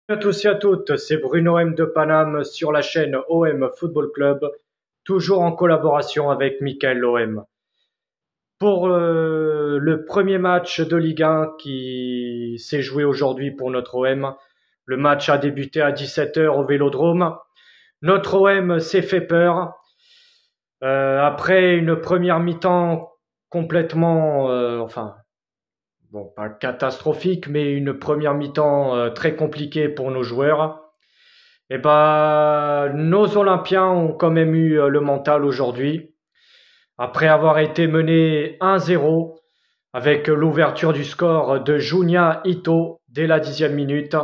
Bonjour à tous et à toutes, c'est Bruno M de Paname sur la chaîne OM Football Club, toujours en collaboration avec Mickaël OM. Pour le premier match de Ligue 1 qui s'est joué aujourd'hui pour notre OM, le match a débuté à 17 h au Vélodrome. Notre OM s'est fait peur. Après une première mi-temps complètement, bon, pas catastrophique, mais une première mi-temps très compliquée pour nos joueurs. Eh ben, nos Olympiens ont quand même eu le mental aujourd'hui. Après avoir été menés 1-0 avec l'ouverture du score de Junya Ito dès la 10e minute.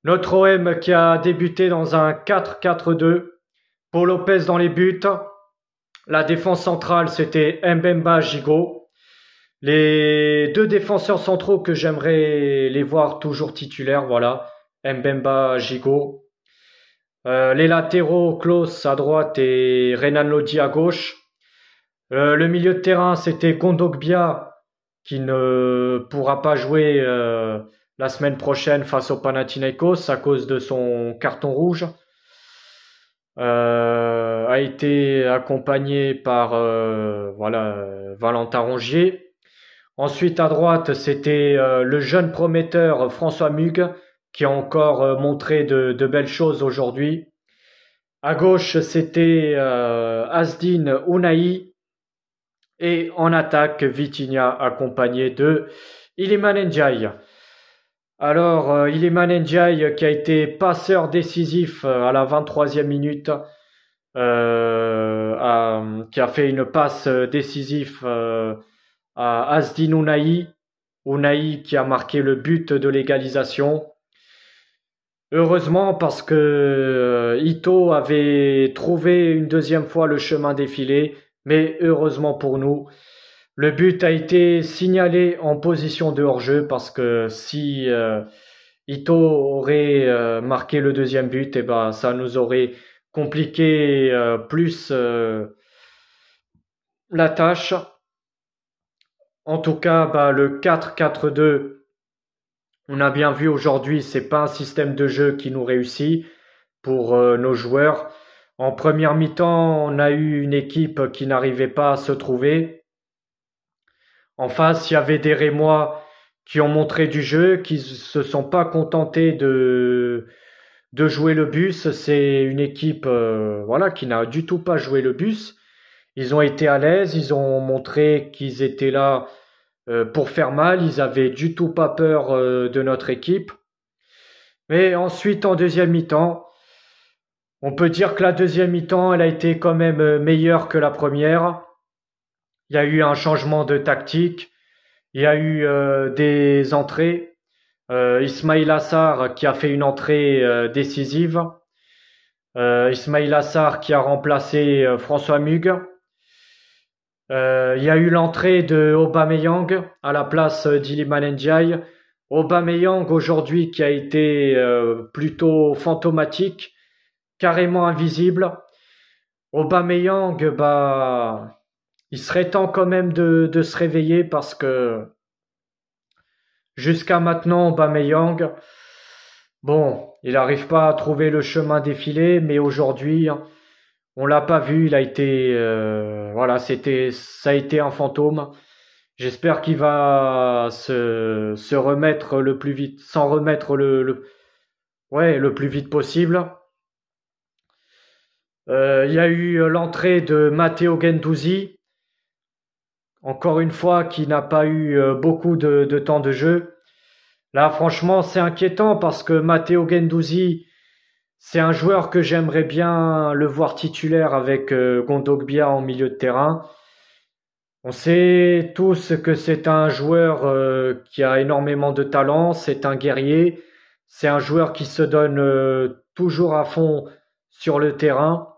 Notre OM qui a débuté dans un 4-4-2. Paul Lopez dans les buts. La défense centrale, c'était Mbemba Gigot. Les deux défenseurs centraux que j'aimerais les voir toujours titulaires, voilà, Mbemba Gigot. Les latéraux, Klose à droite et Renan Lodi à gauche. Le milieu de terrain, c'était Kondogbia qui ne pourra pas jouer la semaine prochaine face au Panathinaikos à cause de son carton rouge. A été accompagné par Valentin Rongier. Ensuite à droite, c'était le jeune prometteur François Mugue qui a encore montré de belles choses aujourd'hui. À gauche, c'était Asdin Ounahi. Et en attaque, Vitinha accompagné de Iliman Ndiaye. Alors, Iliman Ndiaye qui a été passeur décisif à la 23e minute, qui a fait une passe décisive à Asdin Ounahi. Ounahi qui a marqué le but de l'égalisation. Heureusement parce que Ito avait trouvé une deuxième fois le chemin défilé, mais heureusement pour nous, le but a été signalé en position de hors-jeu parce que si Ito aurait marqué le deuxième but, eh ben, ça nous aurait compliqué plus la tâche. En tout cas, bah, le 4-4-2, on a bien vu aujourd'hui, c'est pas un système de jeu qui nous réussit pour nos joueurs. En première mi-temps, on a eu une équipe qui n'arrivait pas à se trouver. En face, il y avait des Rémois qui ont montré du jeu, qui se sont pas contentés de jouer le bus. C'est une équipe qui n'a du tout pas joué le bus. Ils ont été à l'aise, ils ont montré qu'ils étaient là pour faire mal. Ils avaient du tout pas peur de notre équipe. Mais ensuite, en deuxième mi-temps, on peut dire que la deuxième mi-temps, elle a été quand même meilleure que la première. Il y a eu un changement de tactique. Il y a eu des entrées. Ismail Assar qui a fait une entrée décisive. Ismail Assar qui a remplacé François Mugue. Il y a eu l'entrée de Aubameyang à la place d'Iliman Ndiaye. Aubameyang aujourd'hui qui a été plutôt fantomatique, carrément invisible. Aubameyang, bah, il serait temps quand même de se réveiller parce que jusqu'à maintenant, Aubameyang, bon, il n'arrive pas à trouver le chemin défilé, mais aujourd'hui, on l'a pas vu, il a été, ça a été un fantôme. J'espère qu'il va se remettre le plus vite, s'en remettre le plus vite possible. Il y a eu l'entrée de Matteo Guendouzi, encore une fois, qui n'a pas eu beaucoup de temps de jeu. Là, franchement, c'est inquiétant parce que Matteo Guendouzi, c'est un joueur que j'aimerais bien le voir titulaire avec Kondogbia en milieu de terrain. On sait tous que c'est un joueur qui a énormément de talent, c'est un guerrier, c'est un joueur qui se donne toujours à fond sur le terrain.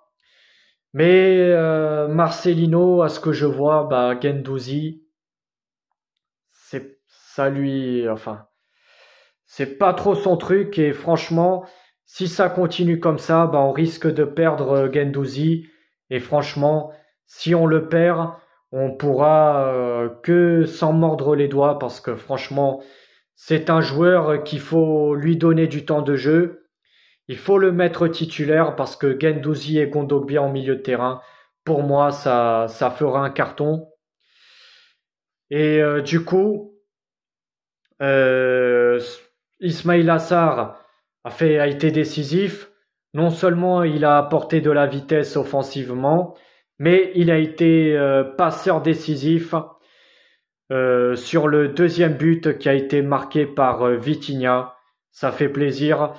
Mais Marcelino, à ce que je vois, bah, Guendouzi, c'est pas trop son truc et franchement, si ça continue comme ça, bah, on risque de perdre Guendouzi et franchement, si on le perd, on pourra que s'en mordre les doigts parce que franchement, c'est un joueur qu'il faut lui donner du temps de jeu. Il faut le mettre titulaire parce que Guendouzi et Kondogbia en milieu de terrain, pour moi, ça fera un carton. Et du coup, euh, Ismail Assar a été décisif. Non seulement il a apporté de la vitesse offensivement, mais il a été passeur décisif sur le deuxième but qui a été marqué par Vitinha. Ça fait plaisir.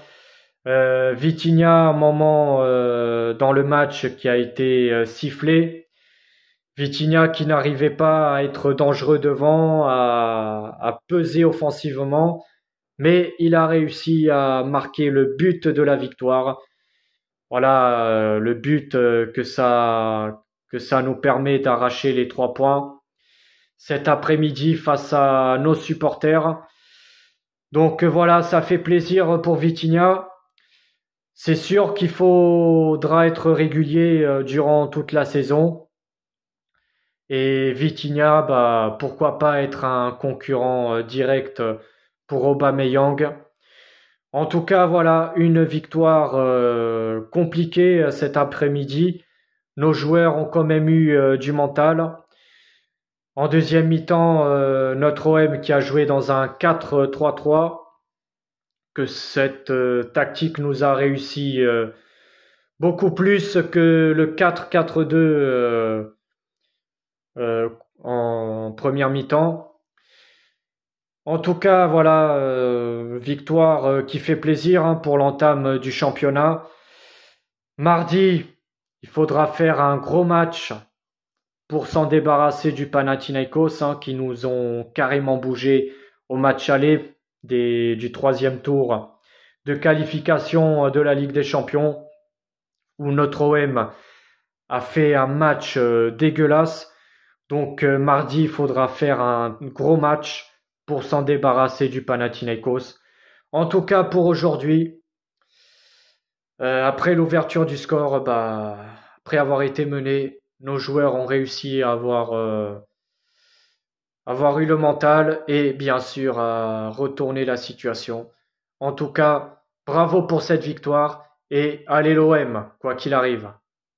Vitinha, un moment dans le match qui a été sifflé. Vitinha qui n'arrivait pas à être dangereux devant, à peser offensivement, mais il a réussi à marquer le but de la victoire. Voilà, le but que ça nous permet d'arracher les 3 points cet après-midi face à nos supporters. Donc voilà, ça fait plaisir pour Vitinha. C'est sûr qu'il faudra être régulier durant toute la saison. Et Vitinha, bah, pourquoi pas être un concurrent direct pour Aubameyang. En tout cas, voilà, une victoire compliquée cet après-midi. Nos joueurs ont quand même eu du mental. En deuxième mi-temps, notre OM qui a joué dans un 4-3-3, que cette tactique nous a réussi beaucoup plus que le 4-4-2 en première mi-temps. En tout cas, voilà, victoire qui fait plaisir pour l'entame du championnat. Mardi, il faudra faire un gros match pour s'en débarrasser du Panathinaikos qui nous ont carrément bougé au match aller du troisième tour de qualification de la Ligue des Champions où notre OM a fait un match dégueulasse. Donc mardi, il faudra faire un gros match pour s'en débarrasser du Panathinaikos. En tout cas, pour aujourd'hui, après l'ouverture du score, bah, après avoir été mené, nos joueurs ont réussi à avoir eu le mental et bien sûr à retourner la situation. En tout cas, bravo pour cette victoire et allez l'OM, quoi qu'il arrive.